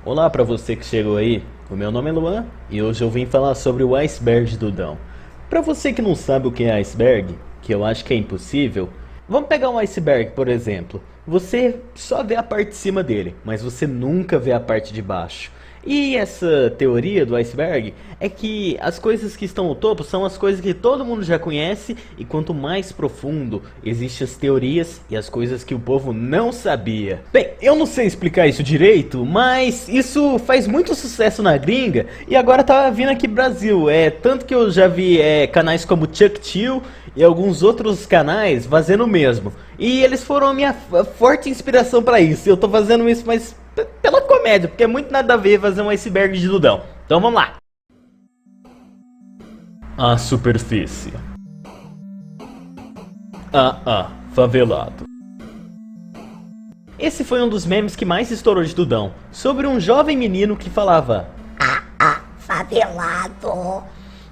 Olá para você que chegou aí, o meu nome é Luan e hoje eu vim falar sobre o iceberg de Dudão. Para você que não sabe o que é iceberg, que eu acho que é impossível, vamos pegar um iceberg por exemplo. Você só vê a parte de cima dele, mas você nunca vê a parte de baixo. E essa teoria do iceberg é que as coisas que estão no topo são as coisas que todo mundo já conhece, e quanto mais profundo existem as teorias e as coisas que o povo não sabia. Bem, eu não sei explicar isso direito, mas isso faz muito sucesso na gringa e agora tá vindo aqui pro Brasil. Tanto que eu já vi canais como Chuck Chill e alguns outros canais fazendo o mesmo. E eles foram a minha forte inspiração para isso. Eu tô fazendo isso, mas pela comédia, porque é muito nada a ver fazer um iceberg de Dudão. Então vamos lá. A superfície. Favelado. Esse foi um dos memes que mais estourou de Dudão, sobre um jovem menino que falava favelado.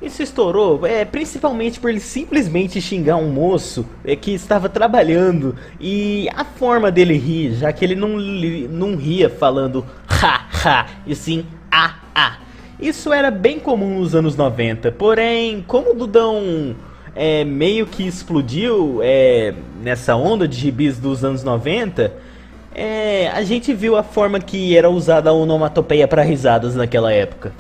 Isso estourou principalmente por ele simplesmente xingar um moço que estava trabalhando, e a forma dele rir, já que ele não ria falando ha, e sim ah. Isso era bem comum nos anos 90, porém, como o Dudão meio que explodiu nessa onda de gibis dos anos 90, a gente viu a forma que era usada a onomatopeia para risadas naquela época.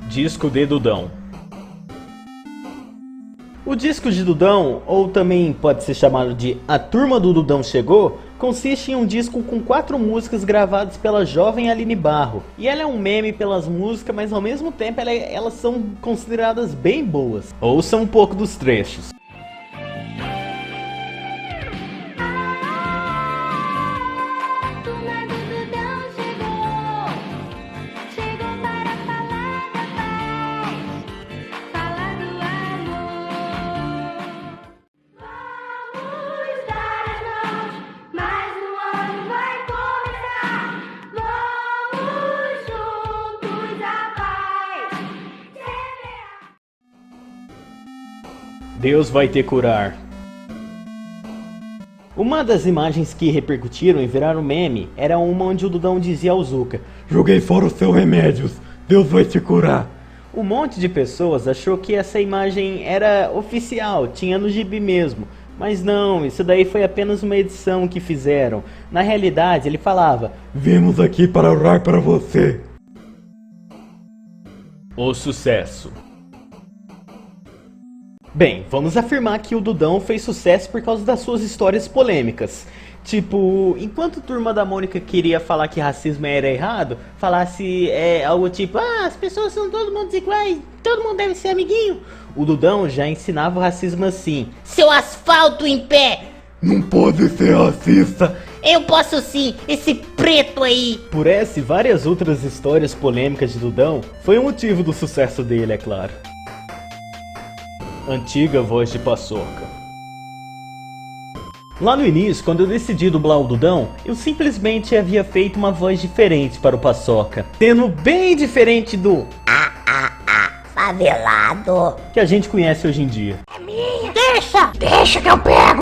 Disco de Dudão. O disco de Dudão, ou também pode ser chamado de A Turma do Dudão Chegou, consiste em um disco com 4 músicas gravadas pela jovem Aline Barro. E ela é um meme pelas músicas, mas ao mesmo tempo elas são consideradas bem boas. Ouça um pouco dos trechos. Deus vai te curar. Uma das imagens que repercutiram e viraram meme era uma onde o Dudão dizia ao Zuka: "Joguei fora os seus remédios, Deus vai te curar." Um monte de pessoas achou que essa imagem era oficial, tinha no gibi mesmo. Mas não, isso daí foi apenas uma edição que fizeram. Na realidade ele falava: "Vimos aqui para orar para você." O sucesso. Bem, vamos afirmar que o Dudão fez sucesso por causa das suas histórias polêmicas. Tipo, enquanto a Turma da Mônica queria falar que racismo era errado, falasse algo tipo: as pessoas são todo mundo iguais, todo mundo deve ser amiguinho. O Dudão já ensinava o racismo assim: seu asfalto em pé, não pode ser racista. Eu posso sim, esse preto aí. Por essa e várias outras histórias polêmicas de Dudão, foi o motivo do sucesso dele, é claro. Antiga voz de Paçoca. Lá no início, quando eu decidi dublar o Dudão, eu simplesmente havia feito uma voz diferente para o Paçoca, sendo bem diferente do favelado que a gente conhece hoje em dia. É minha! Deixa que eu pego!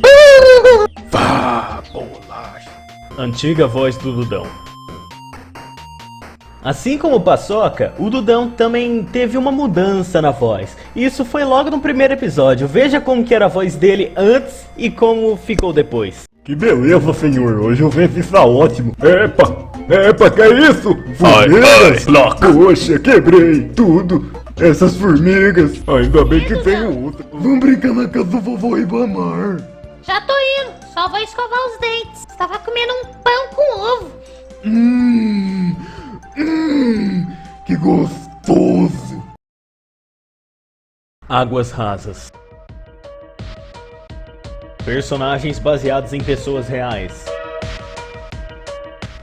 Vá, bolacha. Antiga voz do Dudão. Assim como o Paçoca, o Dudão também teve uma mudança na voz. Isso foi logo no primeiro episódio. Veja como que era a voz dele antes e como ficou depois. Que beleza, senhor. Hoje o vento está ótimo. Epa, que é isso? Formigas? Poxa, quebrei tudo. Essas formigas. Ainda bem que tem outra. Vamos brincar na casa do vovô Ribamar. Já tô indo, só vou escovar os dentes. Estava comendo um pão com ovo. Que gostoso. Águas rasas. Personagens baseados em pessoas reais.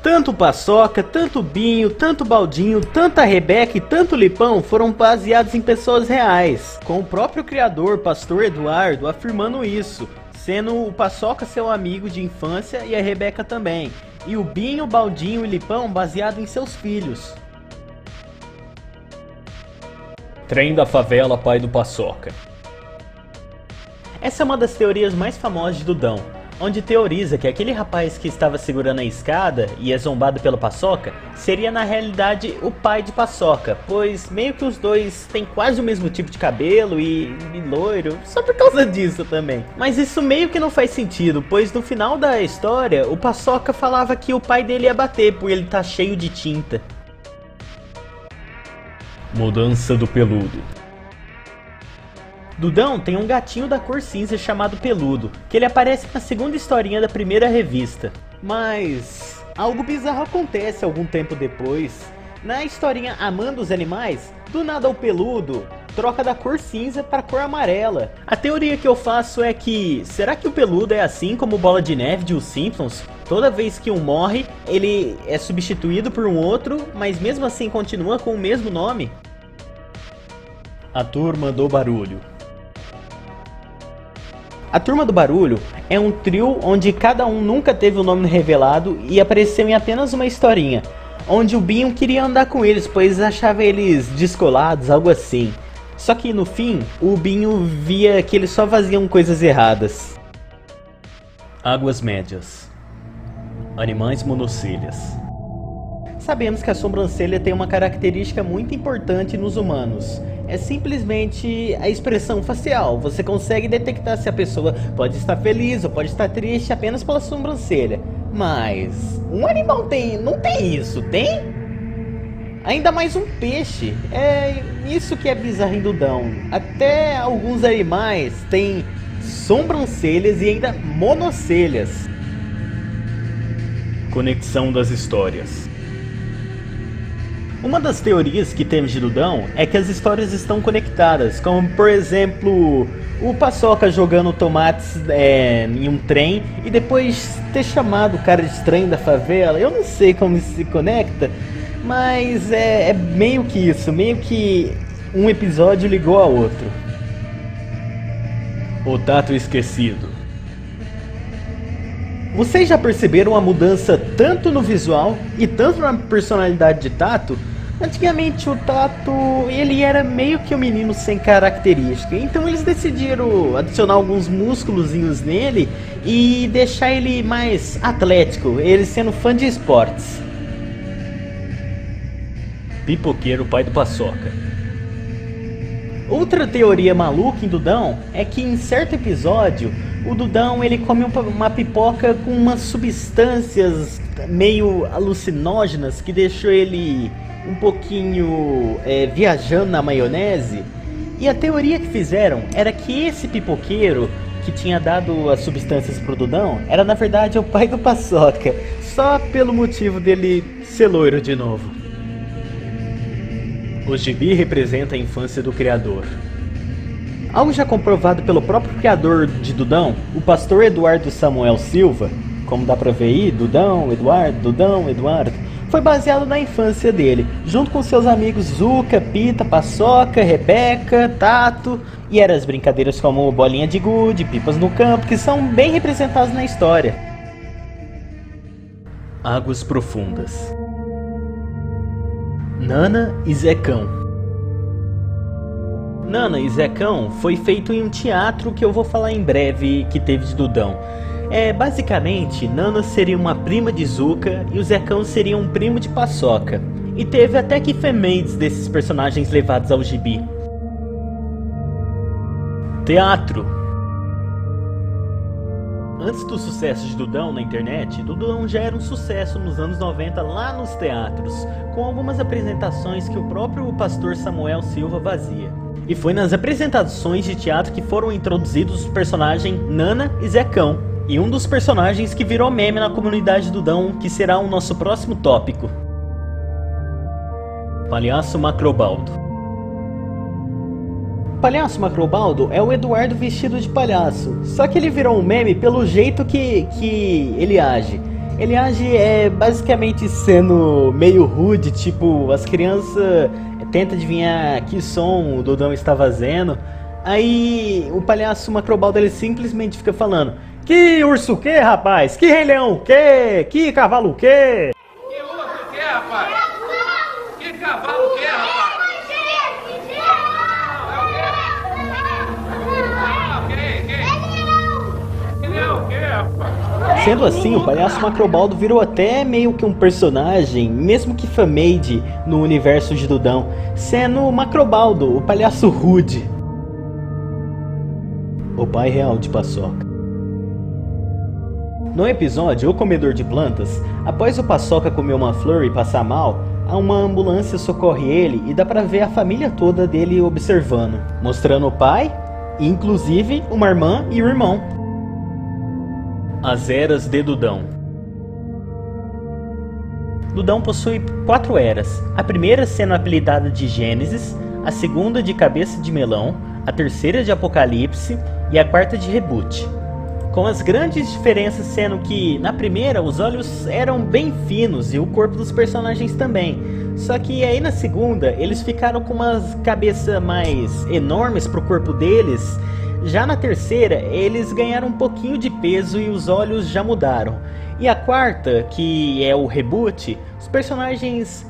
Tanto Paçoca, tanto Binho, tanto Baldinho, tanta Rebeca e tanto Lipão foram baseados em pessoas reais, com o próprio criador, Pastor Eduardo, afirmando isso, sendo o Paçoca seu amigo de infância e a Rebeca também, e o Binho, Baldinho e Lipão baseado em seus filhos. Trem da favela, pai do Paçoca. Essa é uma das teorias mais famosas de Dudão. onde teoriza que aquele rapaz que estava segurando a escada e é zombado pelo Paçoca seria na realidade o pai de Paçoca, pois meio que os dois têm quase o mesmo tipo de cabelo e loiro, só por causa disso também. Mas isso meio que não faz sentido, pois no final da história o Paçoca falava que o pai dele ia bater por ele estar cheio de tinta. Mudança do Peludo. Dudão tem um gatinho da cor cinza chamado Peludo, que ele aparece na segunda historinha da primeira revista. Mas algo bizarro acontece algum tempo depois. Na historinha Amando os Animais, do nada o Peludo troca da cor cinza para a cor amarela. A teoria que eu faço é que, será que o Peludo é assim como o Bola de Neve de Os Simpsons? Toda vez que um morre, ele é substituído por um outro, mas mesmo assim continua com o mesmo nome? A Turma do Barulho. A Turma do Barulho é um trio onde cada um nunca teve o nome revelado e apareceu em apenas uma historinha, onde o Binho queria andar com eles, pois achava eles descolados, algo assim. Só que no fim, o Binho via que eles só faziam coisas erradas. Águas Médias. Animais monocelhas. Sabemos que a sobrancelha tem uma característica muito importante nos humanos. É simplesmente a expressão facial. Você consegue detectar se a pessoa pode estar feliz ou pode estar triste apenas pela sobrancelha. Mas um animal não tem isso, tem? Ainda mais um peixe. É isso que é bizarro em Dudão. Até alguns animais têm sobrancelhas e ainda monocelhas. Conexão das histórias. Uma das teorias que temos de Dudão é que as histórias estão conectadas, como por exemplo, o Paçoca jogando tomates em um trem e depois ter chamado o cara de estranho da favela. Eu não sei como isso se conecta, mas é meio que isso, meio que um episódio ligou ao outro. O Tato Esquecido. Vocês já perceberam a mudança tanto no visual e tanto na personalidade de Tato? Antigamente o Tato, ele era meio que um menino sem característica, então eles decidiram adicionar alguns músculozinhos nele e deixar ele mais atlético, ele sendo fã de esportes. Pipoqueiro, pai do Paçoca. Outra teoria maluca em Dudão é que em certo episódio o Dudão ele come uma pipoca com umas substâncias meio alucinógenas que deixou ele um pouquinho viajando na maionese. E a teoria que fizeram era que esse pipoqueiro que tinha dado as substâncias pro Dudão era na verdade o pai do Paçoca, só pelo motivo dele ser loiro de novo. O gibi representa a infância do criador. Algo já comprovado pelo próprio criador de Dudão, o pastor Eduardo Samuel Silva, como dá pra ver aí, Dudão, Eduardo, foi baseado na infância dele, junto com seus amigos Zuca, Pita, Paçoca, Rebeca, Tato, e eram as brincadeiras como bolinha de gude, pipas no campo, que são bem representadas na história. Águas Profundas. Nana e Zecão. Nana e Zecão foi feito em um teatro que eu vou falar em breve que teve de Dudão. Basicamente, Nana seria uma prima de Zuca e o Zecão seria um primo de Paçoca. E teve até que fementes desses personagens levados ao gibi. Teatro. Antes do sucesso de Dudão na internet, Dudão já era um sucesso nos anos 90 lá nos teatros, com algumas apresentações que o próprio pastor Samuel Silva fazia. E foi nas apresentações de teatro que foram introduzidos os personagens Nana e Zecão, e um dos personagens que virou meme na comunidade Dudão, que será o nosso próximo tópico. Palhaço Macrobaldo. Palhaço Macrobaldo é o Eduardo vestido de palhaço, só que ele virou um meme pelo jeito que ele age. Ele age basicamente sendo meio rude, tipo, as crianças tentam adivinhar que som o Dudão está fazendo. Aí o palhaço Macrobaldo ele simplesmente fica falando: que urso o que, rapaz? Que rei leão o que? Que cavalo o que? Que urso o que, rapaz? Que cavalo o que, rapaz? Que leão o que, rapaz? Sendo assim, o palhaço Macrobaldo virou até meio que um personagem, mesmo que fan-made no universo de Dudão, sendo Macrobaldo, o palhaço rude. O pai real de Paçoca. No episódio O Comedor de Plantas, após o Paçoca comer uma flor e passar mal, uma ambulância socorre ele e dá pra ver a família toda dele observando, mostrando o pai, e inclusive uma irmã e o irmão. As Eras de Dudão. Dudão possui 4 eras, a primeira sendo apelidada de Gênesis, a segunda de Cabeça de Melão, a terceira de Apocalipse e a quarta de Reboot. Com as grandes diferenças sendo que, na primeira, os olhos eram bem finos e o corpo dos personagens também. Só que aí na segunda, eles ficaram com umas cabeças mais enormes pro corpo deles. Já na terceira, eles ganharam um pouquinho de peso e os olhos já mudaram. E a quarta, que é o Reboot, os personagens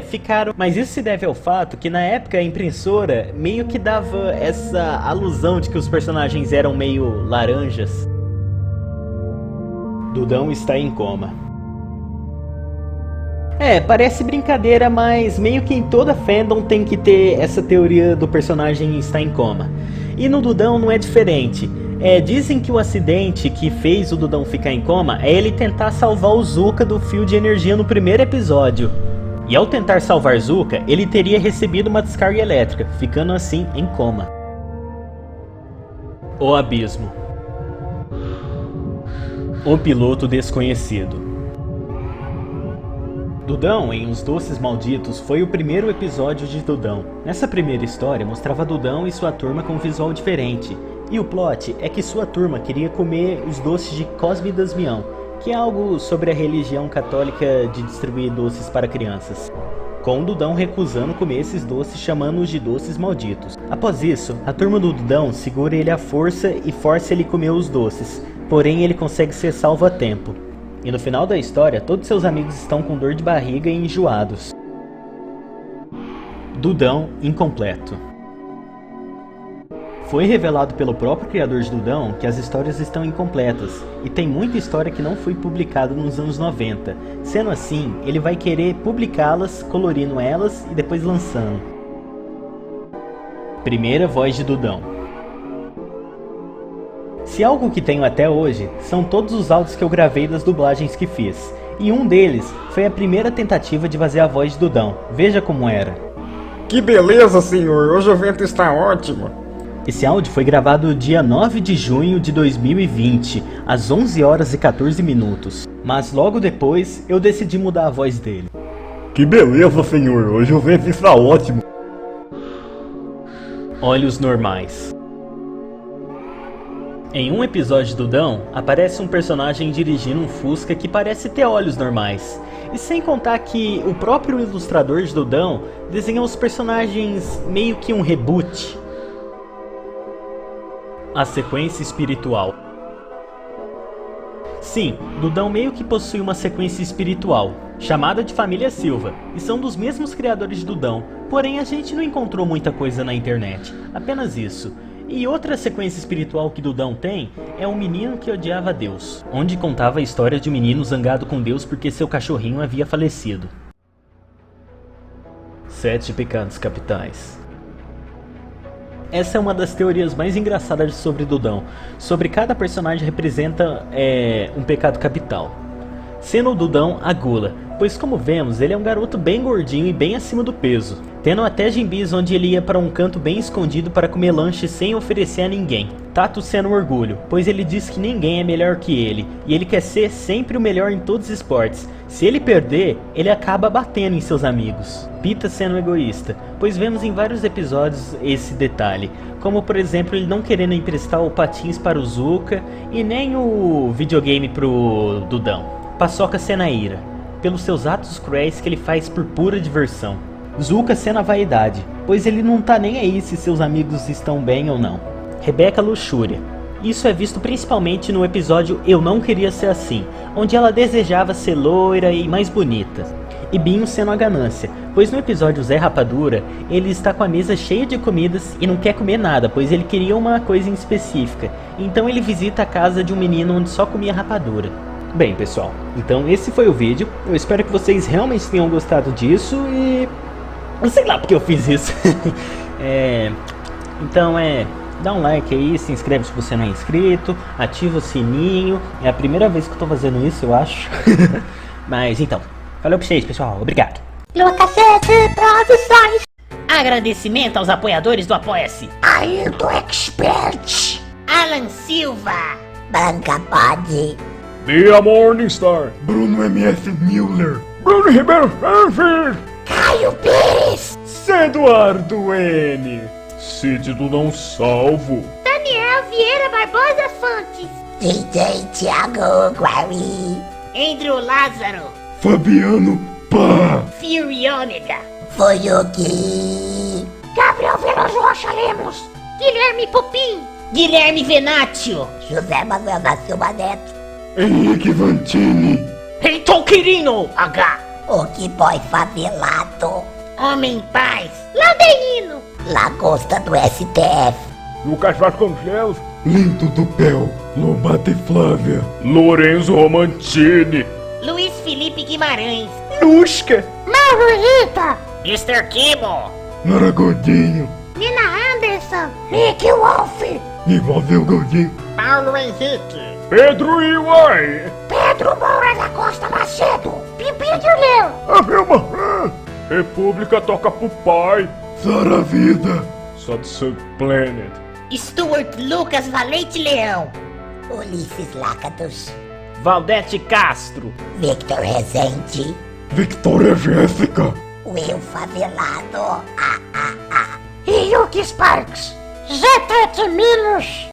ficaram... Mas isso se deve ao fato que na época a impressora meio que dava essa alusão de que os personagens eram meio laranjas. Dudão está em coma. Parece brincadeira, mas meio que em toda fandom tem que ter essa teoria do personagem estar em coma. E no Dudão não é diferente. Dizem que o acidente que fez o Dudão ficar em coma é ele tentar salvar o Zuka do fio de energia no primeiro episódio. E ao tentar salvar Zuka, ele teria recebido uma descarga elétrica, ficando assim em coma. O Abismo. O Piloto Desconhecido. Dudão em Os Doces Malditos foi o primeiro episódio de Dudão. Nessa primeira história mostrava Dudão e sua turma com um visual diferente. E o plot é que sua turma queria comer os doces de Cosme e Dasmião, que é algo sobre a religião católica de distribuir doces para crianças. Com o Dudão recusando comer esses doces, chamando-os de doces malditos. Após isso, a turma do Dudão segura ele à força e força ele a comer os doces, porém ele consegue ser salvo a tempo. E no final da história, todos seus amigos estão com dor de barriga e enjoados. Dudão incompleto. Foi revelado pelo próprio criador de Dudão que as histórias estão incompletas, e tem muita história que não foi publicada nos anos 90. Sendo assim, ele vai querer publicá-las, colorindo elas e depois lançando. Primeira voz de Dudão. Se algo que tenho até hoje, são todos os áudios que eu gravei das dublagens que fiz. E um deles foi a primeira tentativa de fazer a voz de Dudão. Veja como era. Que beleza, senhor. Hoje o vento está ótimo. Esse áudio foi gravado dia 9 de junho de 2020, às 11 horas e 14 minutos. Mas logo depois, eu decidi mudar a voz dele. Que beleza, senhor. Hoje o vento está ótimo. Olhos normais. Em um episódio de Dudão, aparece um personagem dirigindo um Fusca que parece ter olhos normais. E sem contar que o próprio ilustrador de Dudão desenhou os personagens meio que um reboot. A sequência espiritual. Sim, Dudão meio que possui uma sequência espiritual, chamada de Família Silva, e são dos mesmos criadores de Dudão, porém a gente não encontrou muita coisa na internet, apenas isso. E outra sequência espiritual que Dudão tem é O Menino que Odiava Deus, onde contava a história de um menino zangado com Deus porque seu cachorrinho havia falecido. 7 pecados capitais. Essa é uma das teorias mais engraçadas sobre Dudão. Sobre cada personagem representa um pecado capital. Sendo o Dudão a gula, pois como vemos, ele é um garoto bem gordinho e bem acima do peso. Tendo até gimbis onde ele ia para um canto bem escondido para comer lanche sem oferecer a ninguém. Tato sendo um orgulho, pois ele diz que ninguém é melhor que ele, e ele quer ser sempre o melhor em todos os esportes. Se ele perder, ele acaba batendo em seus amigos. Pita sendo egoísta, pois vemos em vários episódios esse detalhe, como por exemplo ele não querendo emprestar o patins para o Zuka e nem o videogame pro Dudão. Paçoca sendo a ira, pelos seus atos cruéis que ele faz por pura diversão. Zuka sendo a vaidade, pois ele não tá nem aí se seus amigos estão bem ou não. Rebeca luxúria. Isso é visto principalmente no episódio Eu Não Queria Ser Assim, onde ela desejava ser loira e mais bonita. e Binho sendo a ganância, pois no episódio Zé Rapadura, ele está com a mesa cheia de comidas e não quer comer nada, pois ele queria uma coisa em específica. Então ele visita a casa de um menino onde só comia rapadura. Bem, pessoal, então esse foi o vídeo. Eu espero que vocês realmente tenham gostado disso e... eu sei lá porque eu fiz isso. Então dá um like aí, se inscreve se você não é inscrito, ativa o sininho. É a primeira vez que eu tô fazendo isso, eu acho. Mas então, valeu pra vocês, pessoal. Obrigado. Lua Cassete Produções. Agradecimento aos apoiadores do Apoia-se. Ailton Expert. Alan Silva. Branca Pode. Bia Morningstar. Bruno MS Müller. Bruno Ribeiro Ferrer. Caio Pires. Eduardo N. Cid do Não Salvo. Daniel Vieira Barbosa Fontes. DJ Thiago Guari. Andrew Lázaro. Fabiano Pá. Fury Ômega. Fuyuki. Gabriel Veloso Rocha Lemos. Guilherme Popim. Guilherme Venatio. José Manuel da Silva Neto. Henrique Vantini. Heitor Quirino. H. O que boy favelado. Homem Paz. Laudeino. Lagosta do STF. Lucas Vasconcelos. Lindo do Pel. Lomata e Flávia. Lorenzo Romantini. Luiz Felipe Guimarães. Nusca. Mauro Rita. Mr. Kibo. Nara Godinho. Nina Anderson. Nick Wolf. Nivalveu Godinho. Paulo Henrique. Pedro Iwai. Pedro Moura da Costa Macedo. Pipi de Leão. A Vilma. República toca pro pai. Sara Vida. Satsang Planet. Stuart Lucas Valente Leão. Ulisses Lácatos. Valdete Castro. Victor Rezende. Victoria Jéssica. Will Favelado. E Yuki Sparks. Zé Tete Milos.